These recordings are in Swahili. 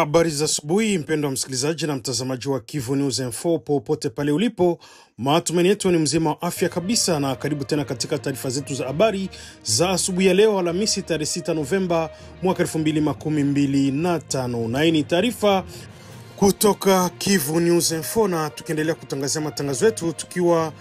Habari za asubuhi mpendwa msikilizaji na mtazamaji wa Kivu News Info popote pale ulipo. Matumaini yetu ni mzima wa afya kabisa, na karibu tena katika taarifa zetu za habari za asubuhi ya leo Alhamisi tarehe 6 Novemba mwaka 2025. Na hii ni taarifa kutoka Kivu News Info, na tukiendelea kutangazia matangazo yetu tukiwa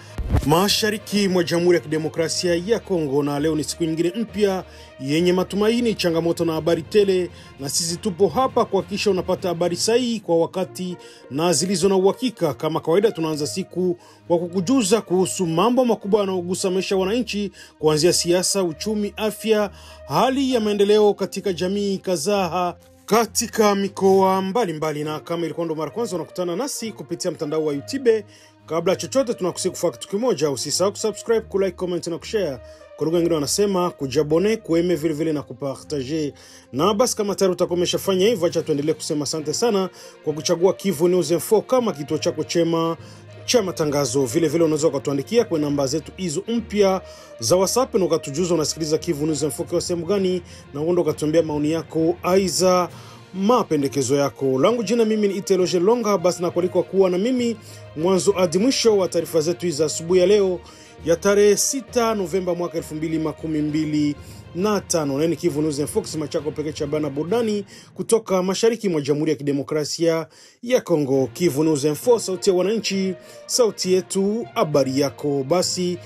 mashariki mwa Jamhuri ya Kidemokrasia ya Kongo. Na leo ni siku nyingine mpya yenye matumaini, changamoto na habari tele, na sisi tupo hapa kuhakikisha unapata habari sahihi kwa wakati na zilizo na uhakika. Kama kawaida, tunaanza siku kwa kukujuza kuhusu mambo makubwa yanayogusa maisha ya wananchi, kuanzia siasa, uchumi, afya, hali ya maendeleo katika jamii kadhaa katika mikoa mbalimbali. Na kama ilikuwa ndo mara kwanza unakutana nasi kupitia mtandao wa YouTube, kabla chochote tunakusihi kufanya kitu kimoja: usisahau kusubscribe, kulike, comment na kushare. Kwa lugha nyingine wanasema kujabone, kueme vile vile na kupartager. Na basi kama tayari utakomeshafanya hivyo, acha tuendelee kusema asante sana kwa kuchagua Kivu News Info kama kituo chako chema cha matangazo. Vile vile unaweza kutuandikia kwa namba zetu hizo mpya za WhatsApp na ukatujuza unasikiliza Kivu News Info kwa sehemu gani, na uende ukatuambia maoni yako aiza mapendekezo yako. Langu jina mimi ni Iteloje Longa, basi na kualika kuwa na mimi mwanzo hadi mwisho wa taarifa zetu za asubuhi ya leo ya tarehe 6 Novemba mwaka 2025. Na ni Kivu News Info, kisima chako pekee cha bana burudani kutoka mashariki mwa Jamhuri ya Kidemokrasia ya Kongo. Kivu News Info, sauti ya wananchi, sauti yetu, habari yako. Basi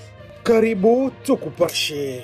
karibu tukupashe.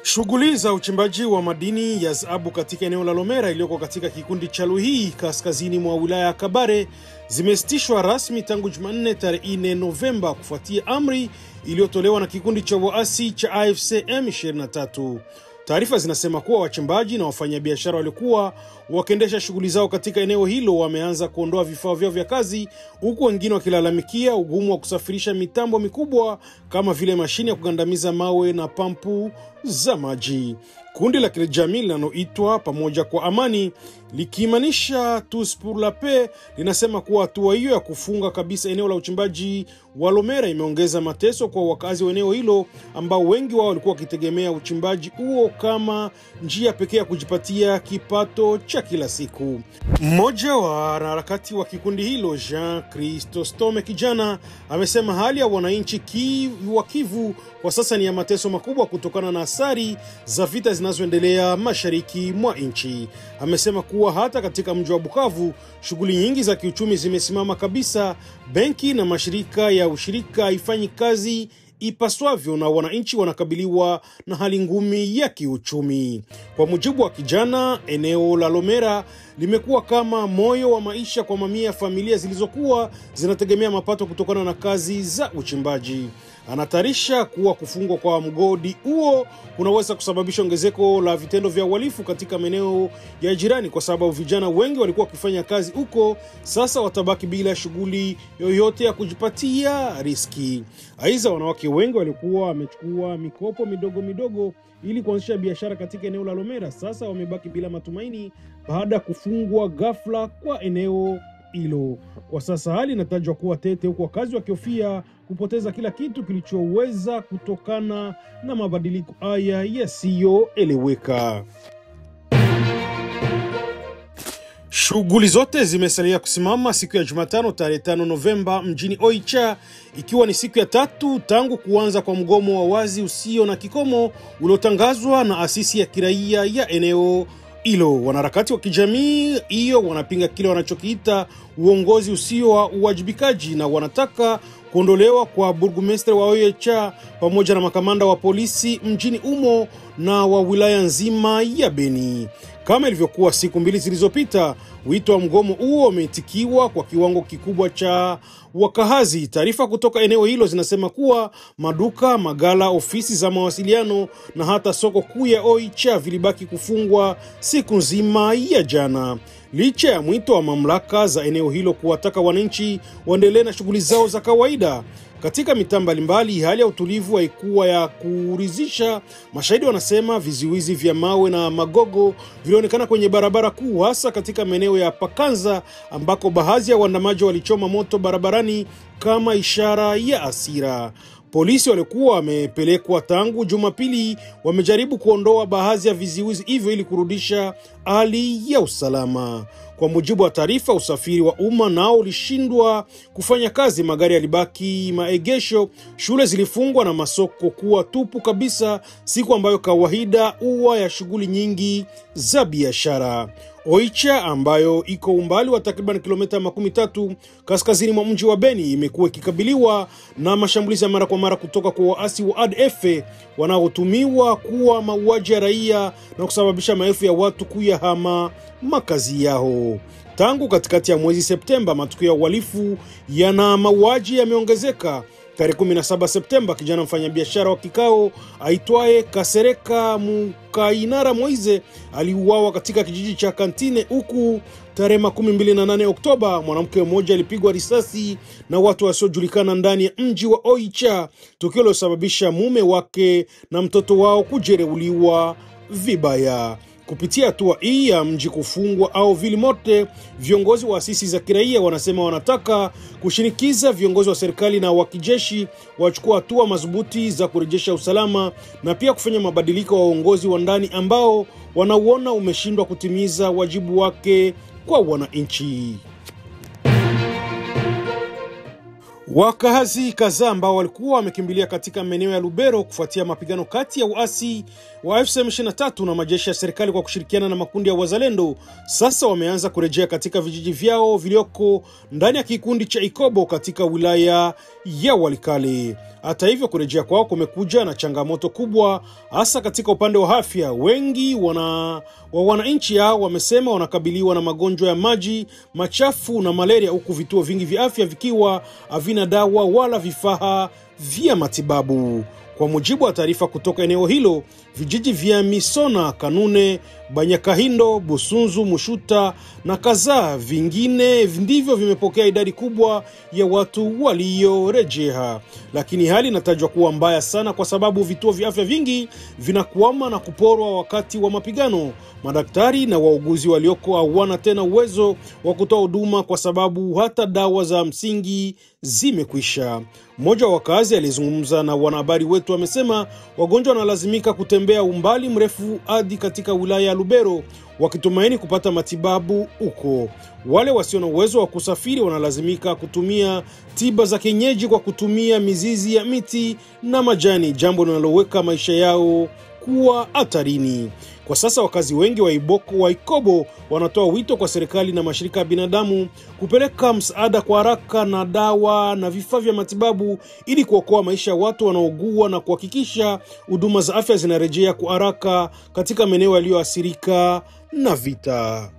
Shughuli za uchimbaji wa madini ya dhahabu katika eneo la Lomera iliyoko katika kikundi cha Luhii kaskazini mwa wilaya ya Kabare zimesitishwa rasmi tangu Jumanne tarehe 4 Novemba kufuatia amri iliyotolewa na kikundi cha waasi cha AFC M23. Taarifa zinasema kuwa wachimbaji na wafanyabiashara walikuwa wakiendesha shughuli zao katika eneo hilo wameanza kuondoa vifaa vyao vya kazi, huku wengine wakilalamikia ugumu wa kusafirisha mitambo mikubwa kama vile mashine ya kugandamiza mawe na pampu za maji. Kundi la kijamii linaloitwa Pamoja kwa Amani, likimaanisha Tous pour la Paix, linasema kuwa hatua hiyo ya kufunga kabisa eneo la uchimbaji wa Lomera imeongeza mateso kwa wakazi wa eneo hilo ambao wengi wao walikuwa wakitegemea uchimbaji huo kama njia pekee ya kujipatia kipato cha kila siku. Mmoja wa wanaharakati wa kikundi hilo, Jean Christostome Kijana, amesema hali ya wananchi wa Kivu kwa sasa ni ya mateso makubwa kutokana na athari za vita zinazoendelea mashariki mwa nchi. Amesema kuwa hata katika mji wa Bukavu shughuli nyingi za kiuchumi zimesimama kabisa, benki na mashirika ya ushirika haifanyi kazi ipaswavyo na wananchi wanakabiliwa na hali ngumi ya kiuchumi. Kwa mujibu wa Kijana, eneo la Lomera limekuwa kama moyo wa maisha kwa mamia ya familia zilizokuwa zinategemea mapato kutokana na kazi za uchimbaji. Anatarisha kuwa kufungwa kwa mgodi huo kunaweza kusababisha ongezeko la vitendo vya uhalifu katika maeneo ya jirani, kwa sababu vijana wengi walikuwa wakifanya kazi huko sasa watabaki bila shughuli yoyote ya kujipatia riski. Aidha, wanawake wengi walikuwa wamechukua mikopo midogo ili kuanzisha biashara katika eneo la Lomera sasa wamebaki bila matumaini baada ya kufungwa ghafla kwa eneo hilo. Kwa sasa hali inatajwa kuwa tete, huku wakazi wakihofia kupoteza kila kitu kilichoweza kutokana na mabadiliko haya yasiyoeleweka. Shughuli zote zimesalia kusimama siku ya Jumatano tarehe 5 Novemba mjini Oicha, ikiwa ni siku ya 3 tangu kuanza kwa mgomo wa wazi usio na kikomo uliotangazwa na asisi ya kiraia ya eneo hilo. Wanaharakati wa kijamii hiyo wanapinga kile wanachokiita uongozi usio wa uwajibikaji na wanataka kuondolewa kwa burgomestre wa Oicha pamoja na makamanda wa polisi mjini umo na wa wilaya nzima ya Beni. Kama ilivyokuwa siku 2 zilizopita, wito wa mgomo huo umeitikiwa kwa kiwango kikubwa cha wakahazi. Taarifa kutoka eneo hilo zinasema kuwa maduka, magala, ofisi za mawasiliano na hata soko kuu ya Oicha vilibaki kufungwa siku nzima ya jana. licha ya mwito wa mamlaka za eneo hilo kuwataka wananchi waendelee na shughuli zao za kawaida. Katika mitaa mbalimbali, hali ya utulivu haikuwa ya kuridhisha. Mashahidi wanasema vizuizi vya mawe na magogo vilionekana kwenye barabara kuu, hasa katika maeneo ya Pakanza ambako baadhi ya waandamanaji walichoma moto barabarani kama ishara ya hasira. Polisi walikuwa wamepelekwa tangu Jumapili wamejaribu kuondoa baadhi ya vizuizi hivyo ili kurudisha hali ya usalama. Kwa mujibu wa taarifa, usafiri wa umma nao ulishindwa kufanya kazi, magari yalibaki maegesho, shule zilifungwa na masoko kuwa tupu kabisa, siku ambayo kawaida huwa ya shughuli nyingi za biashara. Oicha ambayo iko umbali wa takriban kilomita 13 kaskazini mwa mji wa Beni imekuwa ikikabiliwa na mashambulizi ya mara kwa mara kutoka kwa waasi wa ADF wanaotumiwa kuwa mauaji ya raia na kusababisha maelfu ya watu kuyahama makazi yao. Tangu katikati ya mwezi Septemba, matukio ya uhalifu yana mauaji yameongezeka. Tarehe 17 Septemba, kijana mfanyabiashara wa kikao aitwaye Kasereka Mukainara Moize aliuawa katika kijiji cha Kantine, huku tarehe 28 Oktoba mwanamke mmoja alipigwa risasi na watu wasiojulikana ndani ya mji wa Oicha, tukio lilosababisha mume wake na mtoto wao kujeruhiwa vibaya. Kupitia hatua hii ya mji kufungwa au vilimote, viongozi wa asasi za kiraia wanasema wanataka kushinikiza viongozi wa serikali na wa kijeshi wachukue hatua madhubuti za kurejesha usalama na pia kufanya mabadiliko wa uongozi wa ndani ambao wanauona umeshindwa kutimiza wajibu wake kwa wananchi. Wakazi kadhaa ambao walikuwa wamekimbilia katika maeneo ya Lubero kufuatia mapigano kati ya waasi wa FCM23 na majeshi ya serikali kwa kushirikiana na makundi ya wazalendo, sasa wameanza kurejea katika vijiji vyao vilioko ndani ya kikundi cha Ikobo katika wilaya ya Walikale. Hata hivyo, kurejea kwao kumekuja na changamoto kubwa, hasa katika upande wa afya. Wengi wa wananchi hao wamesema wanakabiliwa na magonjwa ya maji machafu na malaria, huku vituo vingi vya afya vikiwa havina dawa wala vifaa vya matibabu. Kwa mujibu wa taarifa kutoka eneo hilo, vijiji vya Misona, Kanune, Banyakahindo, Busunzu, Mushuta na kadhaa vingine ndivyo vimepokea idadi kubwa ya watu waliorejea. Lakini hali inatajwa kuwa mbaya sana kwa sababu vituo vya afya vingi vinakwama na kuporwa wakati wa mapigano. Madaktari na wauguzi walioko hawana tena uwezo wa kutoa huduma kwa sababu hata dawa za msingi zimekwisha. Mmoja wa wakazi alizungumza na wanahabari wetu amesema wagonjwa wanalazimika kutembea umbali mrefu hadi katika wilaya ya Lubero wakitumaini kupata matibabu huko. Wale wasio na uwezo wa kusafiri wanalazimika kutumia tiba za kienyeji kwa kutumia mizizi ya miti na majani, jambo linaloweka maisha yao kuwa hatarini. Kwa sasa wakazi wengi wa Ikobo wanatoa wito kwa serikali na mashirika ya binadamu kupeleka msaada kwa haraka na dawa na vifaa vya matibabu ili kuokoa maisha ya watu wanaougua na kuhakikisha huduma za afya zinarejea kwa haraka katika maeneo yaliyoathirika na vita.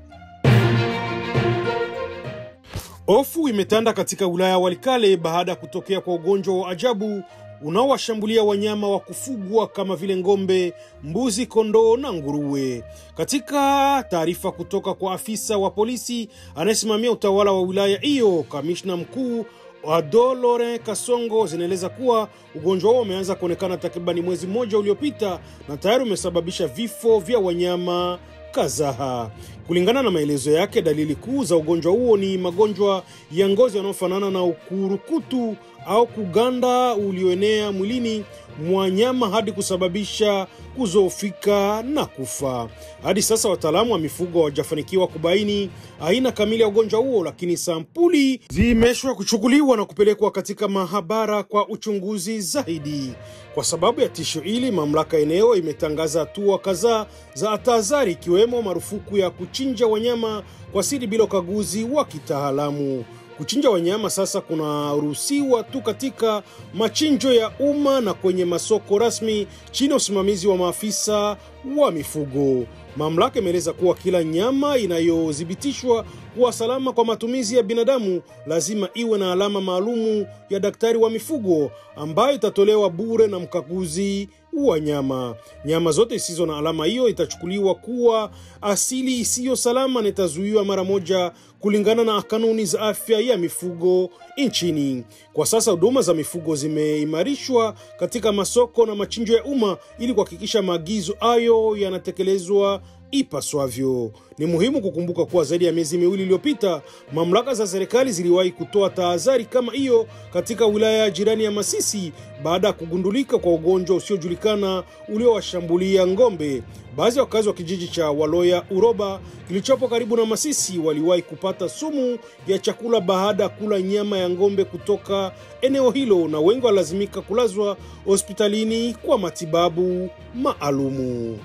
Hofu imetanda katika wilaya ya Walikale baada ya kutokea kwa ugonjwa wa ajabu unaowashambulia wanyama wa kufugwa kama vile ng'ombe, mbuzi, kondoo na nguruwe. Katika taarifa kutoka kwa afisa wa polisi anayesimamia utawala wa wilaya hiyo, kamishna mkuu Adolore Kasongo, zinaeleza kuwa ugonjwa huo umeanza kuonekana takribani mwezi mmoja uliopita na tayari umesababisha vifo vya wanyama kadhaa. Kulingana na maelezo yake, dalili kuu za ugonjwa huo ni magonjwa ya ngozi yanayofanana na ukurukutu au kuganda ulioenea mwilini mwa nyama hadi kusababisha kuzofika na kufa. Hadi sasa wataalamu wa mifugo hawajafanikiwa kubaini aina kamili ya ugonjwa huo, lakini sampuli zimeshwa kuchukuliwa na kupelekwa katika mahabara kwa uchunguzi zaidi. Kwa sababu ya tisho hili, mamlaka eneo imetangaza hatua kadhaa za tahadhari, ikiwemo marufuku ya kuchinja wanyama kwa siri bila ukaguzi wa kitaalamu. Kuchinja wanyama sasa kunaruhusiwa tu katika machinjo ya umma na kwenye masoko rasmi chini ya usimamizi wa maafisa wa mifugo. Mamlaka imeeleza kuwa kila nyama inayodhibitishwa kuwa salama kwa matumizi ya binadamu lazima iwe na alama maalumu ya daktari wa mifugo ambayo itatolewa bure na mkaguzi wa nyama. Nyama zote zisizo na alama hiyo itachukuliwa kuwa asili isiyo salama na itazuiwa mara moja kulingana na kanuni za afya ya mifugo nchini. Kwa sasa huduma za mifugo zimeimarishwa katika masoko na machinjo ya umma ili kuhakikisha maagizo hayo yanatekelezwa ipaswavyo. Ni muhimu kukumbuka kuwa zaidi ya miezi miwili iliyopita mamlaka za serikali ziliwahi kutoa tahadhari kama hiyo katika wilaya jirani ya Masisi baada ya kugundulika kwa ugonjwa usiojulikana uliowashambulia ng'ombe. Baadhi ya wakazi wa kijiji cha Waloya Uroba kilichopo karibu na Masisi waliwahi kupata sumu ya chakula baada ya kula nyama ya ng'ombe kutoka eneo hilo, na wengi walazimika kulazwa hospitalini kwa matibabu maalumu.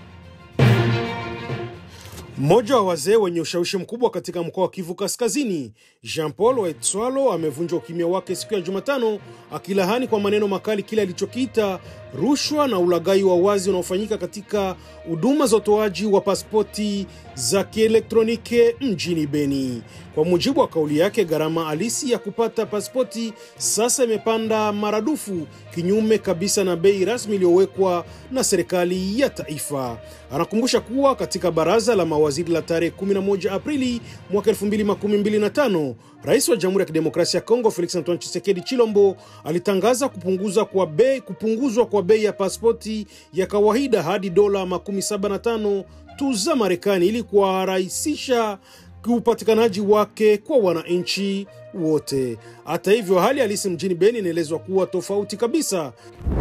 Mmoja wa wazee wenye ushawishi mkubwa katika mkoa wa Kivu Kaskazini, Jean-Paul Waitswalo, amevunja ukimya wake siku ya Jumatano akilahani kwa maneno makali kile alichokiita rushwa na ulaghai wa wazi unaofanyika katika huduma za utoaji wa pasipoti za kielektroniki mjini Beni. Kwa mujibu wa kauli yake, gharama halisi ya kupata pasipoti sasa imepanda maradufu, kinyume kabisa na bei rasmi iliyowekwa na serikali ya taifa. Anakumbusha kuwa katika baraza la mawaziri la tarehe 11 Aprili mwaka 2025, Rais wa Jamhuri ya Kidemokrasia ya Kongo Felix Antoine Tshisekedi Chilombo alitangaza kupunguzwa kwa bei ya pasipoti ya kawaida hadi dola 75 tu za Marekani ili kuwarahisisha upatikanaji wake kwa wananchi wote. Hata hivyo, hali halisi mjini Beni inaelezwa kuwa tofauti kabisa.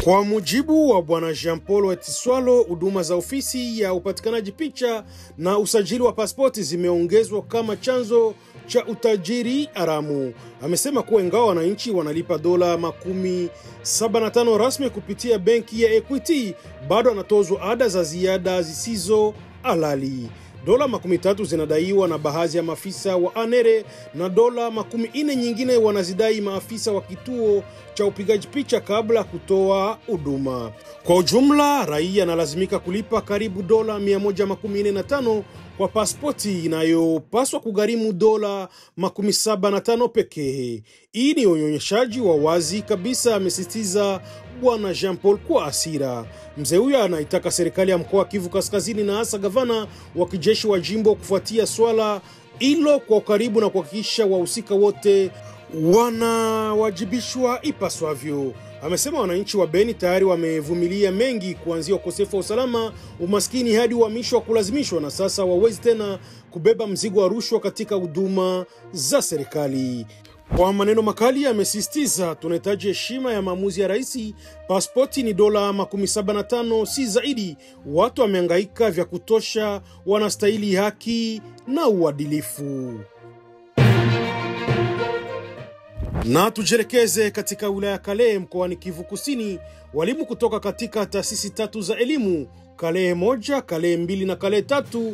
Kwa mujibu wa bwana Jean-Paul Waitswalo, huduma za ofisi ya upatikanaji picha na usajili wa pasipoti zimeongezwa kama chanzo cha utajiri haramu. Amesema kuwa ingawa wananchi wanalipa dola 75 rasmi kupitia benki ya Equity, bado anatozwa ada za ziada zisizo halali. Dola 30 zinadaiwa na baadhi ya maafisa wa Anere na dola 40 nyingine wanazidai maafisa wa kituo cha upigaji picha kabla kutoa huduma. Kwa ujumla, raia analazimika kulipa karibu dola 145 kwa pasipoti inayopaswa kugharimu dola 75 pekee. Hii ni unyonyeshaji wa wazi kabisa, amesisitiza bwana Jean-Paul kwa hasira. Mzee huyo anaitaka serikali ya mkoa wa Kivu Kaskazini na hasa gavana wa kijeshi wa jimbo kufuatia swala hilo kwa karibu na kuhakikisha wahusika wote wanawajibishwa ipaswavyo. Amesema wananchi wa Beni tayari wamevumilia mengi, kuanzia ukosefu wa usalama, umaskini hadi uhamisho wa kulazimishwa, na sasa wawezi tena kubeba mzigo wa rushwa katika huduma za serikali. Kwa maneno makali amesisitiza, tunahitaji heshima ya maamuzi ya rais. Pasipoti ni dola 75 si zaidi. Watu wamehangaika vya kutosha, wanastahili haki na uadilifu. Na tujelekeze katika wilaya ya Kalehe mkoani Kivu Kusini. Walimu kutoka katika taasisi 3 za elimu, Kalehe 1, Kalehe 2 na Kalehe 3,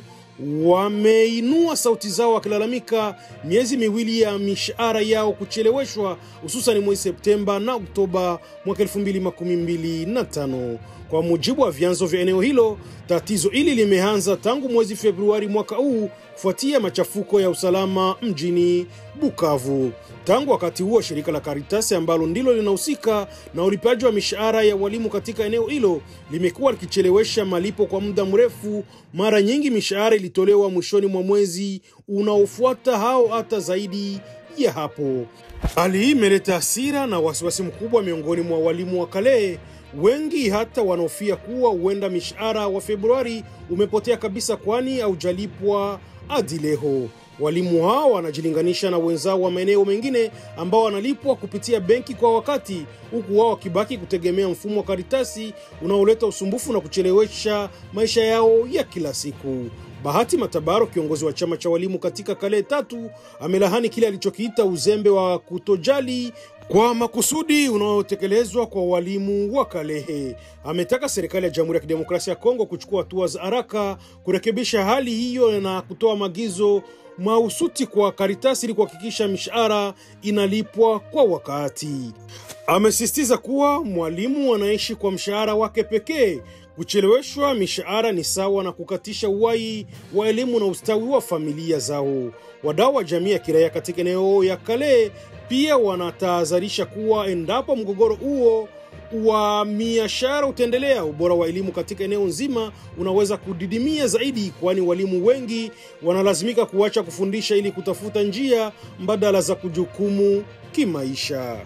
wameinua sauti zao wakilalamika miezi miwili ya mishahara yao kucheleweshwa, hususan mwezi Septemba na Oktoba mwaka 2025. Kwa mujibu wa vyanzo vya eneo hilo, tatizo hili limeanza tangu mwezi Februari mwaka huu kufuatia machafuko ya usalama mjini Bukavu. Tangu wakati huo, shirika la Caritas ambalo ndilo linahusika na ulipaji wa mishahara ya walimu katika eneo hilo limekuwa likichelewesha malipo kwa muda mrefu. Mara nyingi mishahara ilitolewa mwishoni mwa mwezi unaofuata au hata zaidi ya hapo. Hali hii imeleta hasira na wasiwasi mkubwa miongoni mwa walimu wa Kalehe. Wengi hata wanahofia kuwa huenda mishahara wa Februari umepotea kabisa, kwani haujalipwa hadi leo. Walimu hao wanajilinganisha na wenzao wa maeneo mengine ambao wanalipwa kupitia benki kwa wakati, huku wao wakibaki kutegemea mfumo wa Karitasi unaoleta usumbufu na kuchelewesha maisha yao ya kila siku. Bahati Matabaro, kiongozi wa chama cha walimu katika Kalehe 3, amelahani kile alichokiita uzembe wa kutojali kwa makusudi unaotekelezwa kwa walimu wa Kalehe. Ametaka serikali ya Jamhuri ya Kidemokrasia ya Kongo kuchukua hatua za haraka kurekebisha hali hiyo na kutoa maagizo mahususi kwa Caritas ili kuhakikisha mishahara inalipwa kwa wakati. Amesisitiza kuwa mwalimu anaishi kwa mshahara wake pekee. Kucheleweshwa mishahara ni sawa na kukatisha uhai wa elimu na ustawi wa familia zao. Wadau wa jamii ya kiraia katika eneo ya Kale pia wanatahadharisha kuwa endapo mgogoro huo wa mishahara utaendelea, ubora wa elimu katika eneo nzima unaweza kudidimia zaidi, kwani walimu wengi wanalazimika kuacha kufundisha ili kutafuta njia mbadala za kujukumu kimaisha.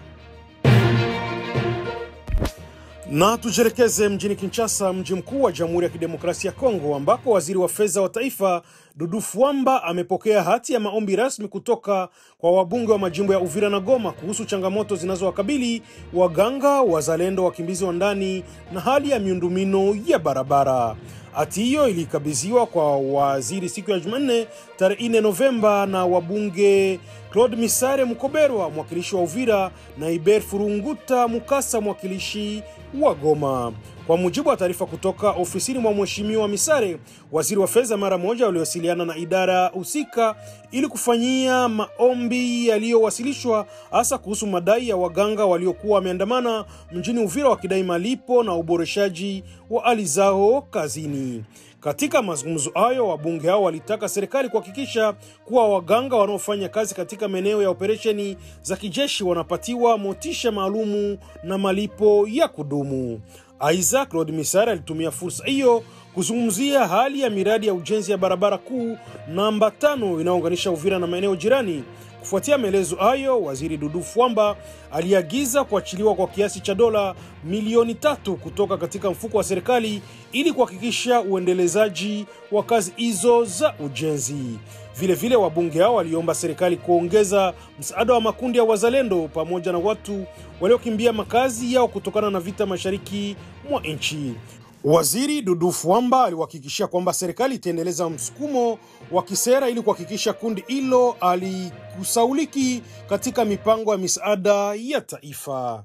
Na tujelekeze mjini Kinshasa, mji mkuu wa Jamhuri ya Kidemokrasia ya Kongo, ambako waziri wa fedha wa taifa Dudu Fwamba amepokea hati ya maombi rasmi kutoka kwa wabunge wa majimbo ya Uvira na Goma kuhusu changamoto zinazowakabili waganga, wazalendo, wakimbizi wa ndani na hali ya miundombinu ya barabara. Hati hiyo ilikabidhiwa kwa waziri siku ya Jumanne tarehe 4 Novemba na wabunge Claude Misare Mukoberwa, mwakilishi wa Uvira, na Iber Furunguta Mukasa, mwakilishi wa Goma. Kwa mujibu wa taarifa kutoka ofisini mwa mheshimiwa Misare, waziri wa fedha mara moja waliwasiliana na idara husika ili kufanyia maombi yaliyowasilishwa, hasa kuhusu madai ya waganga waliokuwa wameandamana mjini Uvira wakidai malipo na uboreshaji wa hali zao kazini. Katika mazungumzo hayo, wabunge hao walitaka serikali kuhakikisha kuwa waganga wanaofanya kazi katika maeneo ya operesheni za kijeshi wanapatiwa motisha maalumu na malipo ya kudumu. Aidha, Claude Misare alitumia fursa hiyo kuzungumzia hali ya miradi ya ujenzi ya barabara kuu namba 5 inayounganisha Uvira na maeneo jirani. Kufuatia maelezo hayo, waziri Dudu Fwamba aliagiza kuachiliwa kwa kiasi cha dola milioni 3 kutoka katika mfuko wa serikali ili kuhakikisha uendelezaji wa kazi hizo za ujenzi. Vile vile wabunge hao waliomba serikali kuongeza msaada wa makundi ya wazalendo pamoja na watu waliokimbia makazi yao kutokana na vita mashariki mwa nchi. Waziri Dudu Fwamba aliwahakikishia kwamba serikali itaendeleza msukumo wa kisera ili kuhakikisha kundi hilo alikusauliki katika mipango ya misaada ya taifa.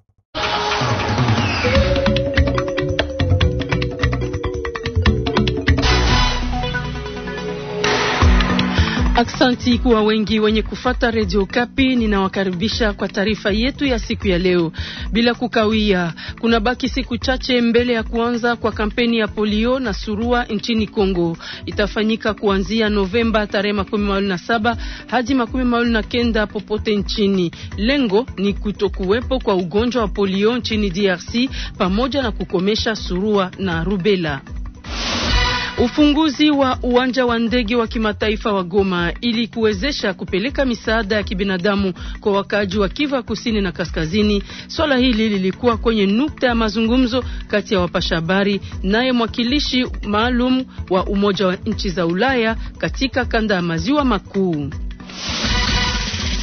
Aksanti kuwa wengi wenye kufata Radio Kapi. Ninawakaribisha kwa taarifa yetu ya siku ya leo. Bila kukawia, kuna baki siku chache mbele ya kuanza kwa kampeni ya polio na surua nchini Kongo. Itafanyika kuanzia Novemba tarehe 27 hadi 29 popote nchini. Lengo ni kutokuwepo kwa ugonjwa wa polio nchini DRC pamoja na kukomesha surua na rubela. Ufunguzi wa uwanja wa ndege wa kimataifa wa Goma ili kuwezesha kupeleka misaada ya kibinadamu kwa wakazi wa Kivu Kusini na Kaskazini. Swala hili lilikuwa kwenye nukta ya mazungumzo kati ya wapasha habari naye mwakilishi maalum wa Umoja wa Nchi za Ulaya katika kanda ya Maziwa Makuu.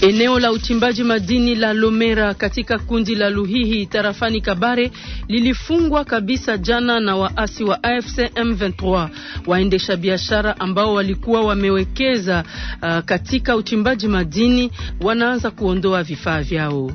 Eneo la uchimbaji madini la Lomera katika kundi la Luhihi tarafani Kabare lilifungwa kabisa jana na waasi wa AFC M23. Waendesha biashara ambao walikuwa wamewekeza katika uchimbaji madini wanaanza kuondoa vifaa vyao.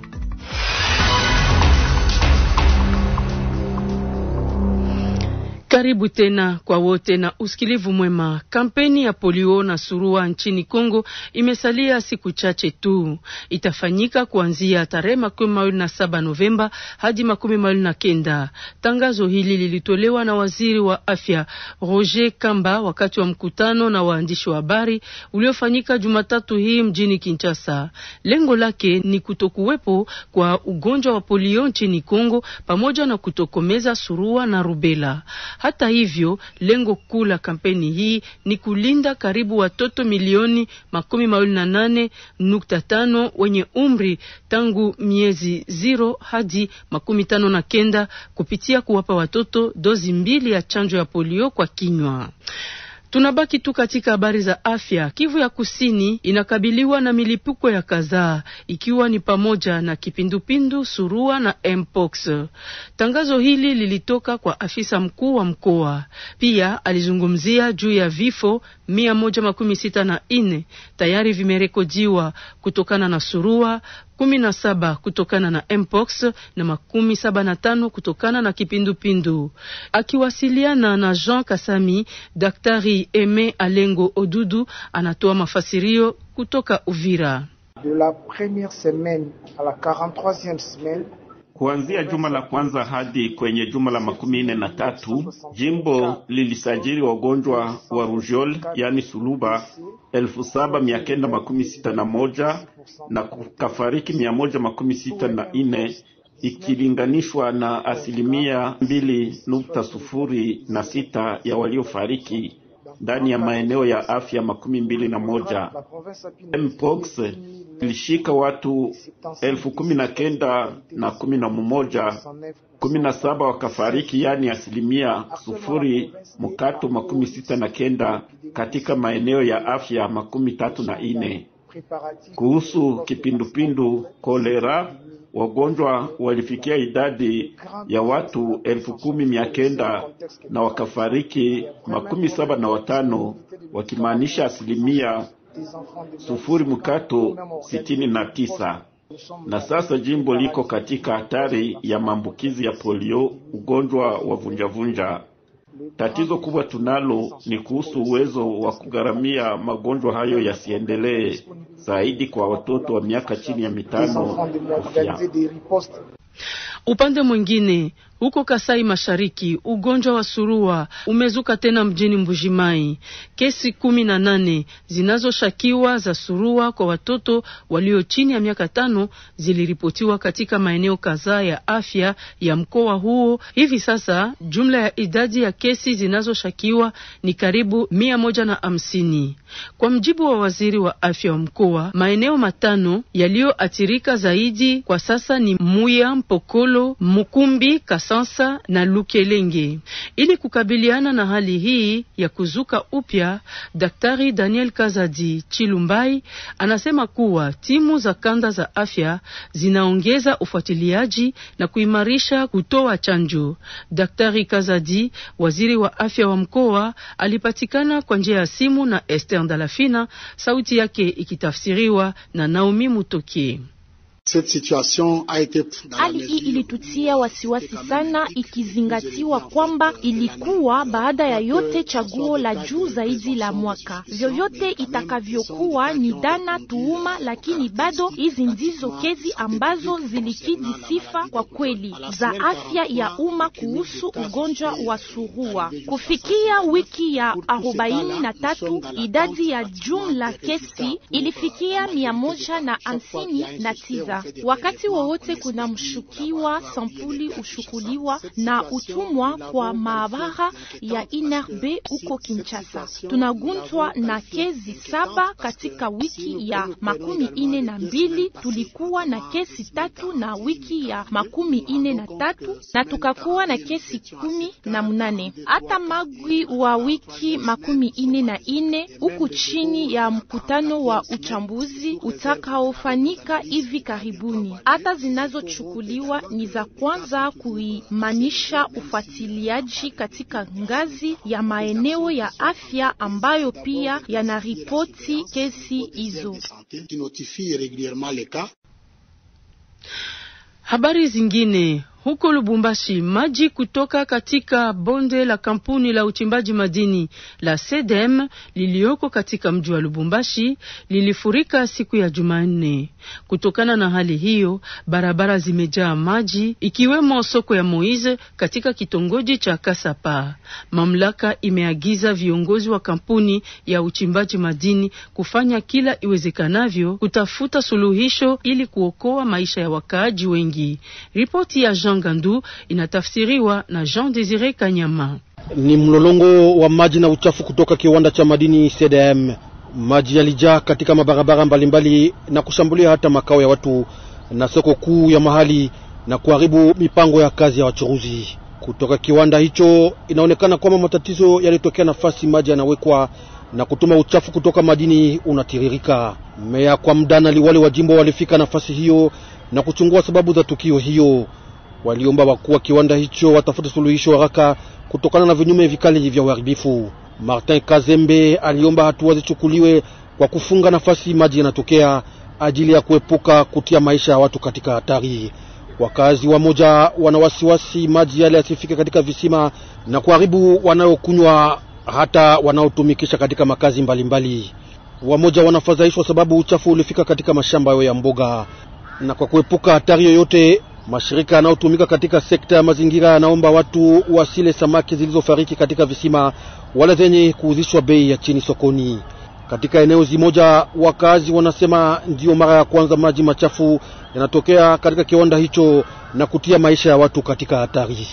Karibu tena kwa wote na usikilivu mwema. Kampeni ya polio na surua nchini Kongo imesalia siku chache tu. Itafanyika kuanzia tarehe 27 Novemba hadi 29. Tangazo hili lilitolewa na waziri wa afya Roger Kamba wakati wa mkutano na waandishi wa habari uliofanyika Jumatatu hii mjini Kinshasa. Lengo lake ni kutokuwepo kwa ugonjwa wa polio nchini Kongo pamoja na kutokomeza surua na rubela. Hata hivyo, lengo kuu la kampeni hii ni kulinda karibu watoto milioni 28.5 wenye umri tangu miezi 0 hadi 59 kupitia kuwapa watoto dozi 2 ya chanjo ya polio kwa kinywa. Tunabaki tu katika habari za afya. Kivu ya Kusini inakabiliwa na milipuko ya kadhaa ikiwa ni pamoja na kipindupindu, surua na mpox. Tangazo hili lilitoka kwa afisa mkuu wa mkoa. Pia alizungumzia juu ya vifo 164 tayari vimerekodiwa kutokana na surua, 17 kutokana na mpox na 75 kutokana na kipindupindu. Akiwasiliana na Jean Kasami, Daktari Aime Alengo Odudu anatoa mafasirio kutoka Uvira. De la première semaine à la 43e semaine, Kuanzia juma la kwanza hadi kwenye juma la 43, jimbo lilisajili wagonjwa wa rougeole yani suluba 7961 na kukafariki 164, ikilinganishwa na 2.06 ya waliofariki ndani ya maeneo ya afya 21. Mpox ilishika watu 19,011, 17 wakafariki, yani 0.69 katika maeneo ya afya 34. Kuhusu kipindupindu kolera, wagonjwa walifikia idadi ya watu 10,900 na wakafariki 75, wakimaanisha 0.69. Na sasa jimbo liko katika hatari ya maambukizi ya polio, ugonjwa wa vunjavunja. Tatizo kubwa tunalo ni kuhusu uwezo wa kugharamia magonjwa hayo yasiendelee zaidi kwa watoto wa miaka chini ya 5 kufia. Upande mwingine, huko Kasai Mashariki, ugonjwa wa surua umezuka tena mjini Mbujimai. Kesi 18 zinazoshakiwa za surua kwa watoto walio chini ya miaka 5 ziliripotiwa katika maeneo kadhaa ya afya ya mkoa huo. Hivi sasa jumla ya idadi ya kesi zinazoshakiwa ni karibu 150. Kwa mjibu wa waziri wa afya wa mkoa, maeneo 5 yaliyoathirika zaidi kwa sasa ni Muya, Mpokolo, Mukumbi, Kasansa na Lukelenge. Ili kukabiliana na hali hii ya kuzuka upya, Daktari Daniel Kazadi Chilumbai anasema kuwa timu za kanda za afya zinaongeza ufuatiliaji na kuimarisha kutoa chanjo. Daktari Kazadi, waziri wa afya wa mkoa, alipatikana kwa njia ya simu na Esther Ndalafina, sauti yake ikitafsiriwa na Naomi Mutoki. Hali hii ilitutia wasiwasi sana, ikizingatiwa kwamba ilikuwa baada ya yote chaguo la juu zaidi la mwaka. Vyoyote itakavyokuwa ni dana tuuma, lakini bado hizi ndizo kesi ambazo zilikidhi sifa kwa kweli za afya ya umma kuhusu ugonjwa wa surua. Kufikia wiki ya 43, idadi ya jumla kesi ilifikia 159. Wakati wowote kuna mshukiwa, sampuli ushukuliwa na utumwa kwa maabara ya INRB huko Kinshasa. Tunagundwa na kesi 7 katika wiki ya 42, tulikuwa na kesi 3 na wiki ya 43 na tukakuwa na kesi 18. Hata magwi wa wiki 44 huku chini ya mkutano wa uchambuzi utakaofanyika hivi karibuni. Hata zinazochukuliwa ni za kwanza kuimanisha ufuatiliaji katika ngazi ya maeneo ya afya ambayo pia yanaripoti kesi hizo. Habari zingine. Huko Lubumbashi, maji kutoka katika bonde la kampuni la uchimbaji madini la SEDEM lilioko katika mji wa Lubumbashi lilifurika siku ya Jumanne. Kutokana na hali hiyo, barabara zimejaa maji, ikiwemo soko ya Moize katika kitongoji cha Kasapa. Mamlaka imeagiza viongozi wa kampuni ya uchimbaji madini kufanya kila iwezekanavyo kutafuta suluhisho ili kuokoa maisha ya wakaaji wengi. Ripoti ya Jean Gandu inatafsiriwa na Jean Desire Kanyama. Ni mlolongo wa maji na uchafu kutoka kiwanda cha madini SEDEM. Maji yalijaa katika mabarabara mbalimbali na kushambulia hata makao ya watu na soko kuu ya mahali na kuharibu mipango ya kazi ya wachuruzi. Kutoka kiwanda hicho inaonekana kwamba matatizo yalitokea nafasi maji yanawekwa na kutuma uchafu kutoka madini unatiririka. Meya kwa muda na liwali wa jimbo walifika nafasi hiyo na kuchungua sababu za tukio hiyo. Waliomba wakuu wa kiwanda hicho watafute suluhisho haraka kutokana na vinyume vikali vya uharibifu. Martin Kazembe aliomba hatua zichukuliwe kwa kufunga nafasi maji yanatokea ajili ya kuepuka kutia maisha ya watu katika hatari. Wakazi wa moja wana wasiwasi maji yale yasifike katika visima na kuharibu wanaokunywa hata wanaotumikisha katika makazi mbalimbali. Wamoja wanafadhaishwa sababu uchafu ulifika katika mashamba yao ya mboga. Na kwa kuepuka hatari yoyote, Mashirika yanayotumika katika sekta ya mazingira yanaomba watu wasile samaki zilizofariki katika visima wala zenye kuuzishwa bei ya chini sokoni. Katika eneo zimoja wakazi wanasema ndio mara ya kwanza maji machafu yanatokea katika kiwanda hicho na kutia maisha ya watu katika hatari.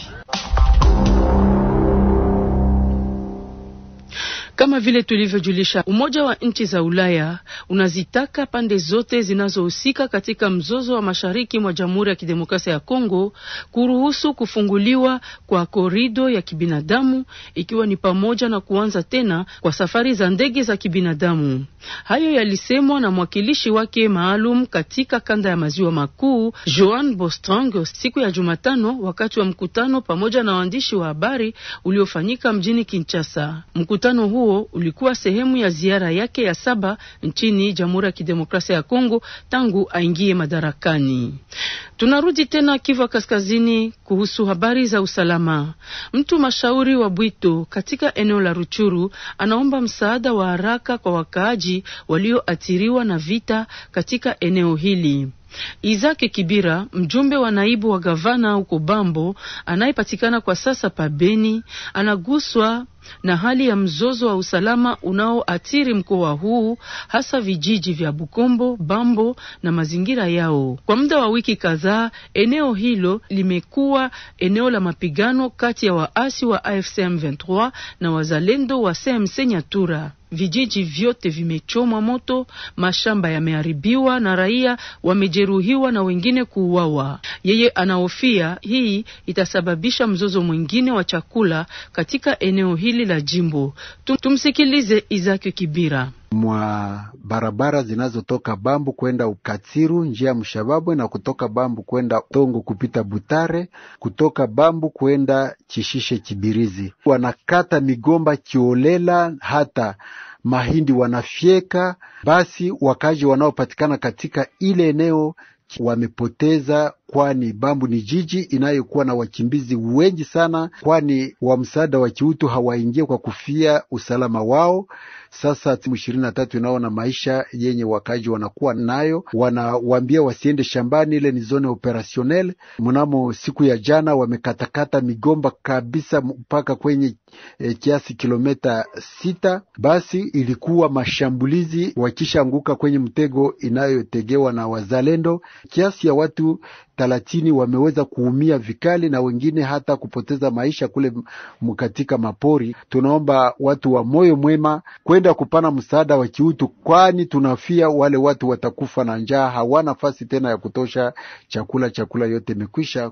Kama vile tulivyojulisha, Umoja wa Nchi za Ulaya unazitaka pande zote zinazohusika katika mzozo wa mashariki mwa Jamhuri ya Kidemokrasia ya Kongo kuruhusu kufunguliwa kwa korido ya kibinadamu, ikiwa ni pamoja na kuanza tena kwa safari za ndege za kibinadamu. Hayo yalisemwa na mwakilishi wake maalum katika kanda ya Maziwa Makuu, Joan Bostrang, siku ya Jumatano wakati wa mkutano pamoja na waandishi wa habari uliofanyika mjini Kinshasa. Mkutano huo ulikuwa sehemu ya ziara yake ya 7 nchini Jamhuri ya Kidemokrasia ya Kongo tangu aingie madarakani. Tunarudi tena Kivu Kaskazini kuhusu habari za usalama. Mtu mashauri wa Bwito katika eneo la Ruchuru anaomba msaada wa haraka kwa wakaaji walioathiriwa na vita katika eneo hili. Izake Kibira, mjumbe wa naibu wa gavana huko Bambo anayepatikana kwa sasa pabeni, anaguswa na hali ya mzozo wa usalama unaoathiri mkoa huu, hasa vijiji vya Bukombo, Bambo na mazingira yao. Kwa muda wa wiki kadhaa, eneo hilo limekuwa eneo la mapigano kati ya waasi wa AFC M23 na wazalendo wa CMC Nyatura. Vijiji vyote vimechomwa moto, mashamba yameharibiwa na raia wamejeruhiwa na wengine kuuawa. Yeye anahofia hii itasababisha mzozo mwingine wa chakula katika eneo hili la jimbo. Tumsikilize Izaki Kibira. Mwa barabara zinazotoka Bambu kwenda Ukatsiru njia Mshababwe, na kutoka Bambu kwenda Tongo kupita Butare, kutoka Bambu kwenda Chishishe Kibirizi. Wanakata migomba kiolela, hata mahindi wanafyeka. Basi wakaji wanaopatikana katika ile eneo wamepoteza, kwani Bambu ni jiji inayokuwa na wakimbizi wengi sana, kwani wa msaada wa kiutu hawaingie kwa kufia usalama wao. Sasa timu 23 inaona maisha yenye wakaji wanakuwa nayo, wanawaambia wasiende shambani, ile ni zone operationel. Mnamo siku ya jana wamekatakata migomba kabisa mpaka kwenye kiasi kilomita 6. Basi ilikuwa mashambulizi, wakishaanguka kwenye mtego inayotegewa na wazalendo. Kiasi ya watu 30 wameweza kuumia vikali na wengine hata kupoteza maisha kule katika mapori. Tunaomba watu wa moyo mwema kwenda kupana msaada wa kiutu, kwani tunafia wale watu watakufa na njaa, hawana nafasi tena ya kutosha chakula yote imekwisha.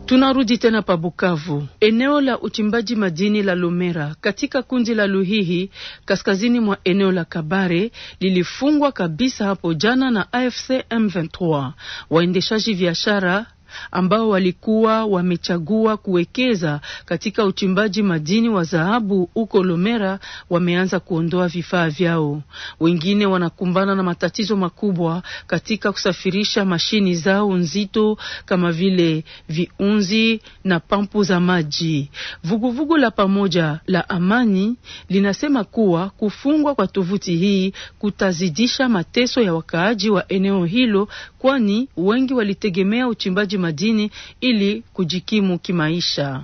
Tunarudi tena pa Bukavu. Eneo la uchimbaji madini la Lomera katika kundi la Luhihi kaskazini mwa eneo la Kabare lilifungwa kabisa hapo jana na AFC M23. Waendeshaji biashara ambao walikuwa wamechagua kuwekeza katika uchimbaji madini wa dhahabu huko Lomera wameanza kuondoa vifaa vyao. Wengine wanakumbana na matatizo makubwa katika kusafirisha mashini zao nzito kama vile viunzi na pampu za maji. Vuguvugu la pamoja la amani linasema kuwa kufungwa kwa tovuti hii kutazidisha mateso ya wakaaji wa eneo hilo, kwani wengi walitegemea uchimbaji madini ili kujikimu kimaisha.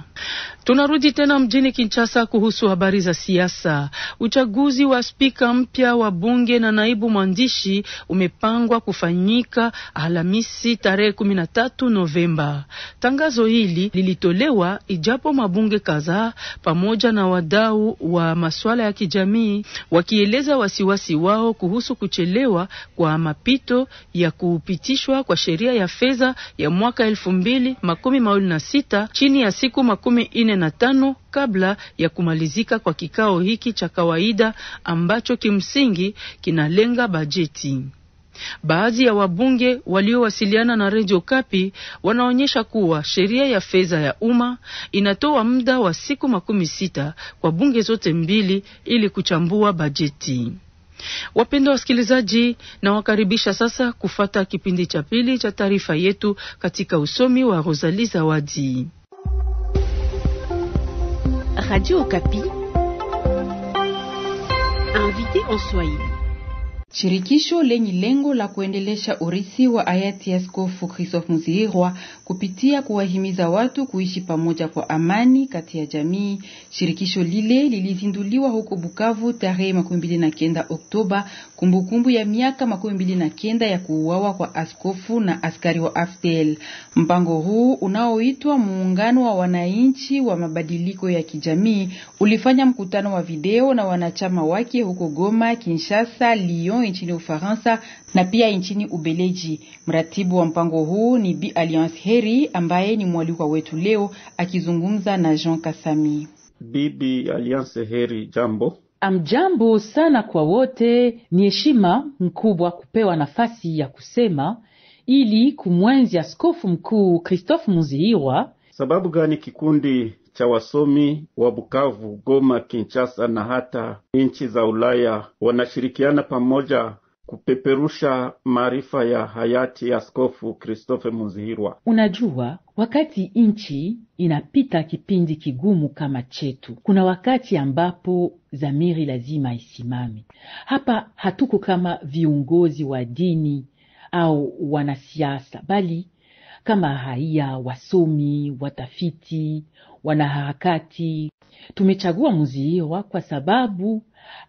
Tunarudi tena mjini Kinshasa kuhusu habari za siasa. Uchaguzi wa spika mpya wa bunge na naibu mwandishi umepangwa kufanyika Alhamisi tarehe 13 Novemba. Tangazo hili lilitolewa ijapo mabunge kadhaa pamoja na wadau wa masuala ya kijamii wakieleza wasiwasi wao kuhusu kuchelewa kwa mapito ya kupitishwa kwa sheria ya fedha ya mwaka 2026 chini ya siku 45 kabla ya kumalizika kwa kikao hiki cha kawaida ambacho kimsingi kinalenga bajeti. Baadhi ya wabunge waliowasiliana na Radio Kapi wanaonyesha kuwa sheria ya fedha ya umma inatoa muda wa siku 60 kwa bunge zote mbili ili kuchambua bajeti. Wapendwa wasikilizaji, na wakaribisha sasa kufata kipindi cha pili cha taarifa yetu katika usomi wa Rosalie Zawadi. Radio Okapi, invité en Swahili. Shirikisho lenye lengo la kuendelesha urithi wa hayati Askofu Christophe Muzihirwa kupitia kuwahimiza watu kuishi pamoja kwa amani kati ya jamii. Shirikisho lile lilizinduliwa huko Bukavu tarehe 29 Oktoba, kumbukumbu ya miaka 29 ya kuuawa kwa askofu na askari wa AFDL. Mpango huu unaoitwa Muungano wa Wananchi wa Mabadiliko ya Kijamii ulifanya mkutano wa video na wanachama wake huko Goma, Kinshasa, Lyon nchini Ufaransa na pia nchini Ubeleji. Mratibu wa mpango huu ni Bi Alliance Heri ambaye ni mwalikwa wetu leo akizungumza na Jean Kasami. Bibi Alliance Heri, jambo. Amjambo sana kwa wote. Ni heshima mkubwa kupewa nafasi ya kusema ili kumwenzi askofu mkuu Christophe Muzihirwa. Sababu gani kikundi cha wasomi wa Bukavu, Goma, Kinshasa na hata nchi za Ulaya wanashirikiana pamoja kupeperusha maarifa ya hayati askofu Christophe Muzihirwa? Unajua, wakati nchi inapita kipindi kigumu kama chetu, kuna wakati ambapo dhamiri lazima isimame. Hapa hatuko kama viongozi wa dini au wanasiasa, bali kama raia, wasomi, watafiti, wanaharakati. Tumechagua Muzihirwa kwa sababu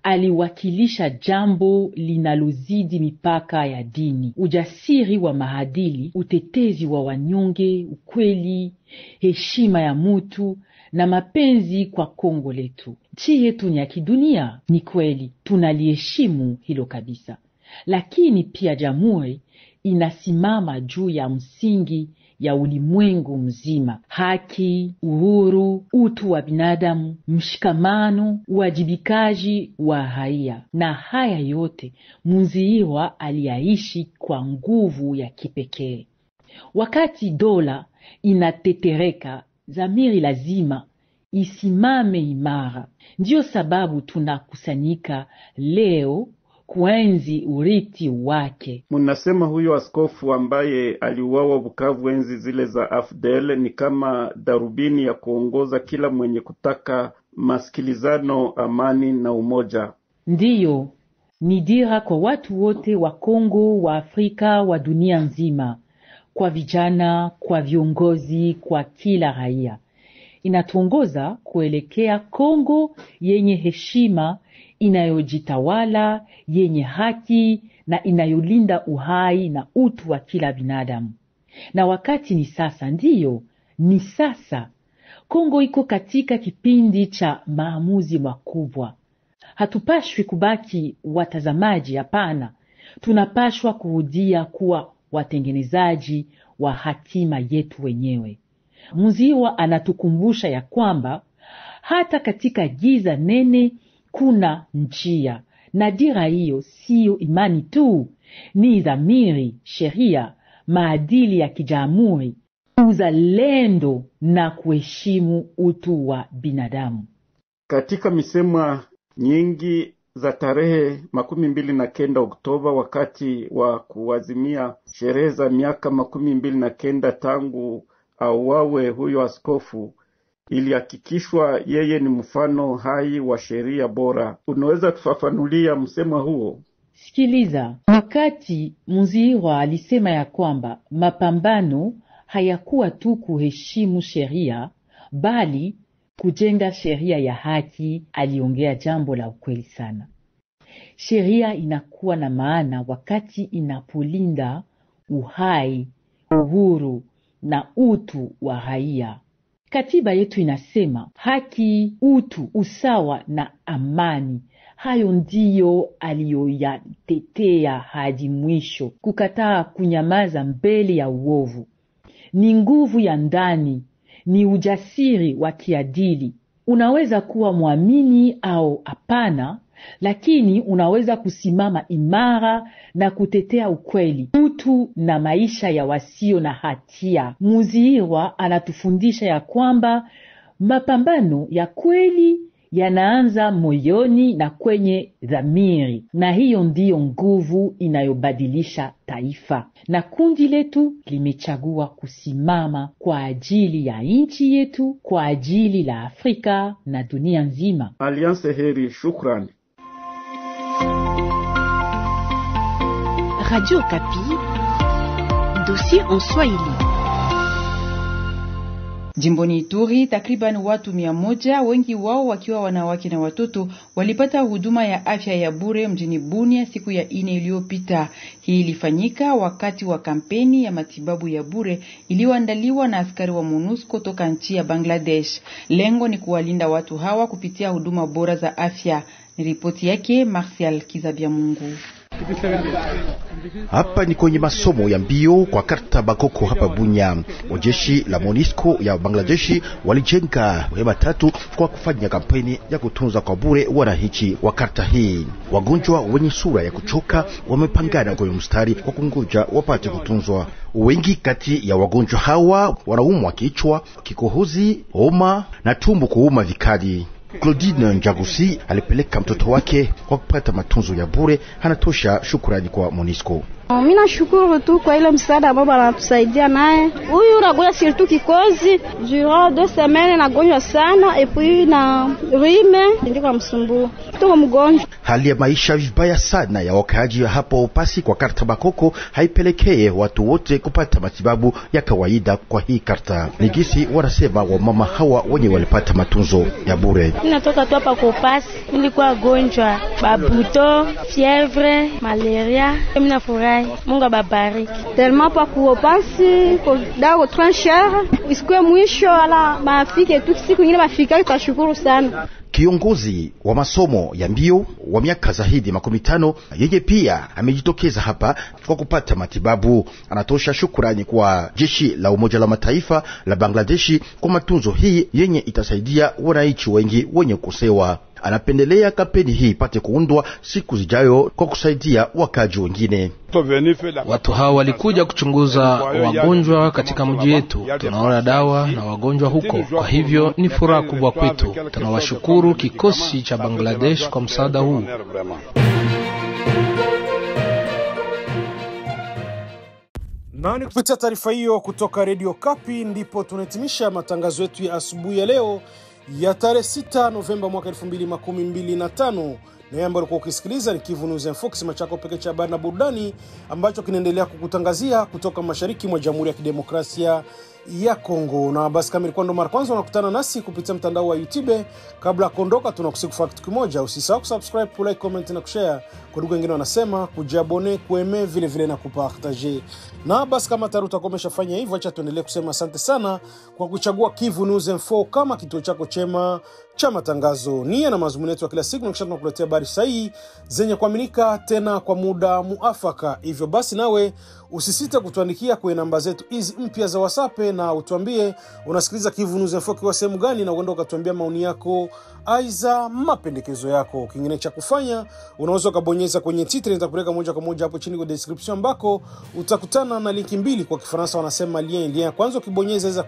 aliwakilisha jambo linalozidi mipaka ya dini: ujasiri wa maadili, utetezi wa wanyonge, ukweli, heshima ya mtu na mapenzi kwa Kongo letu. Nchi yetu ni ya kidunia, ni kweli, tunaliheshimu hilo kabisa. Lakini pia jamhuri inasimama juu ya msingi ya ulimwengu mzima: haki, uhuru, utu wa binadamu, mshikamano, uwajibikaji wa raia. Na haya yote Muzihirwa aliyaishi kwa nguvu ya kipekee. Wakati dola inatetereka, dhamiri lazima isimame imara. Ndiyo sababu tunakusanyika leo kuenzi urithi wake. Munasema huyo askofu ambaye aliuawa Bukavu enzi zile za AFDL ni kama darubini ya kuongoza kila mwenye kutaka masikilizano, amani na umoja. Ndiyo, ni dira kwa watu wote wa Kongo, wa Afrika, wa dunia nzima, kwa vijana, kwa viongozi, kwa kila raia. Inatuongoza kuelekea Kongo yenye heshima, inayojitawala, yenye haki na inayolinda uhai na utu wa kila binadamu. Na wakati ni sasa, ndiyo, ni sasa. Kongo iko katika kipindi cha maamuzi makubwa. Hatupashwi kubaki watazamaji, hapana. Tunapashwa kurudia kuwa watengenezaji wa hatima yetu wenyewe. Muzihirwa anatukumbusha ya kwamba hata katika giza nene kuna njia, na dira hiyo siyo imani tu, ni dhamiri, sheria, maadili ya kijamii, uzalendo na kuheshimu utu wa binadamu. Katika misemo nyingi za tarehe 29 Oktoba, wakati wa kuazimia sherehe za miaka 29 tangu auawe huyo askofu, ilihakikishwa yeye ni mfano hai wa sheria bora. Unaweza tufafanulia msemo huo? Sikiliza, wakati Muzihirwa alisema ya kwamba mapambano hayakuwa tu kuheshimu sheria, bali kujenga sheria ya haki, aliongea jambo la ukweli sana. Sheria inakuwa na maana wakati inapolinda uhai, uhuru na utu wa raia. Katiba yetu inasema haki, utu, usawa na amani. Hayo ndiyo aliyoyatetea hadi mwisho. Kukataa kunyamaza mbele ya uovu ni nguvu ya ndani, ni ujasiri wa kiadili. Unaweza kuwa muamini au hapana, lakini unaweza kusimama imara na kutetea ukweli, utu na maisha ya wasio na hatia. Muzihirwa anatufundisha ya kwamba mapambano ya kweli yanaanza moyoni na kwenye dhamiri, na hiyo ndiyo nguvu inayobadilisha taifa. Na kundi letu limechagua kusimama kwa ajili ya nchi yetu, kwa ajili la Afrika na dunia nzima. Alliance Heri, shukrani. Radio Okapi, dossier en Swahili. Jimboni Ituri, takriban watu 100, wengi wao wakiwa wanawake na watoto, walipata huduma ya afya ya bure mjini Bunia siku ya 4 iliyopita. Hii ilifanyika wakati wa kampeni ya matibabu ya bure iliyoandaliwa na askari wa MONUSCO toka nchi ya Bangladesh. Lengo ni kuwalinda watu hawa kupitia huduma bora za afya. Ni ripoti yake Martial Kizabiamungu. Hapa ni kwenye masomo ya mbio kwa karta Bakoko hapa Bunya. Wajeshi la MONUSCO ya Bangladeshi walijenga hema 3 kwa kufanya kampeni ya kutunza kwa bure wananchi wa karta hii. Wagonjwa wenye sura ya kuchoka wamepangana kwenye mstari kwa kungoja wapate kutunzwa. Wengi kati ya wagonjwa hawa wanaumwa kichwa, kikohozi, homa na tumbo kuuma vikali. Claudine Njagusi alipeleka mtoto wake kwa kupata matunzo ya bure. Anatosha shukrani kwa MONUSCO. Mimi nashukuru tu kwa ile msaada ambao wanatusaidia naye. Huyu unagonja surtout kikozi, durant 2 semaines nagonjwa sana et puis na rime ndio msumbua. Tuko mgonjwa. Hali ya maisha vibaya sana ya wakaaji hapo pasi kwa karta Bakoko haipelekee watu wote kupata matibabu ya kawaida kwa hii karta. Nigisi wanasema wamama hawa wenye walipata matunzo ya bure. Ninatoka tu hapa kwa pasi, nilikuwa gonjwa, babuto, fièvre, malaria. Mimi nafurahi. Mungu abariki. Tellement pa kuopasi kwa dawa trop cher. Isikwe mwisho ala mafike tu siku nyingine mafika tutashukuru sana. Kiongozi wa masomo ya mbio wa miaka zaidi 15 yeye pia amejitokeza hapa kwa kupata matibabu. Anatosha shukrani kwa jeshi la Umoja la Mataifa la Bangladeshi kwa matunzo hii yenye itasaidia wananchi wengi wenye kusewa. Anapendelea kampeni hii ipate kuundwa siku zijayo kwa kusaidia wakaji wengine. Watu hao walikuja kuchunguza wagonjwa katika mji wetu. Tunaona dawa na wagonjwa huko. Kwa hivyo ni furaha kubwa kwetu. Tunawashukuru kikosi cha Bangladesh kwa msaada huu. Na ni kupitia taarifa hiyo kutoka Radio Okapi ndipo tunahitimisha matangazo yetu ya asubuhi ya leo ya tarehe 6 Novemba mwaka 2025. Na ambayo ulikuwa ukisikiliza ni Kivu News Info, kisima chako pekee cha habari na burudani ambacho kinaendelea kukutangazia kutoka mashariki mwa Jamhuri ya Kidemokrasia ya Kongo. Na basi kama ilikuwa ndo mara kwanza unakutana nasi kupitia mtandao wa YouTube, kabla kuondoka tunakusifu kitu kimoja: usisahau kusubscribe, like, comment na kushare. Kwa ndugu wengine wanasema kujiabone, kueme vile vile na kupartager. Na basi kama tayari utakomesha fanya hivyo, acha tuendelee kusema asante sana kwa kuchagua Kivu News Info kama kituo chako chema cha matangazo. Nia na mazungumzo yetu ya kila siku nikisha tunakuletea habari sahihi zenye kuaminika tena kwa muda muafaka. Hivyo basi nawe usisite kutuandikia kwenye namba zetu hizi mpya za WhatsApp na utuambie unasikiliza Kivu News Info kwa sehemu gani, na uende ukatuambia maoni yako aiza mapendekezo yako. Kingine cha kufanya, unaweza kubonyeza kwenye titre nitakupeleka moja kwa moja hapo chini kwa description ambako utakutana na linki mbili, kwa Kifaransa wanasema lien ya kwanza. Ukibonyeza iza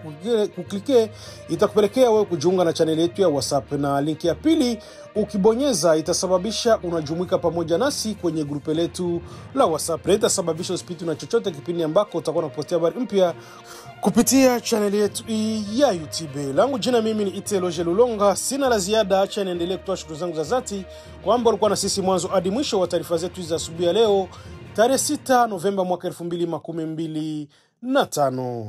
kuklike itakupelekea wewe kujiunga na channel yetu ya WhatsApp, na linki ya pili ukibonyeza itasababisha unajumuika pamoja nasi kwenye grupe letu la WhatsApp. Itasababisha usipite na chochote kipindi ambako utakuwa unapotea habari mpya kupitia channel yetu ya YouTube. Langu jina mimi ni Iteloje Lulonga. Sina la ziada, acha niendelee kutoa shukrani zangu za dhati kwamba ulikuwa na sisi mwanzo hadi mwisho wa taarifa zetu za asubuhi ya leo tarehe 6 Novemba mwaka 2025.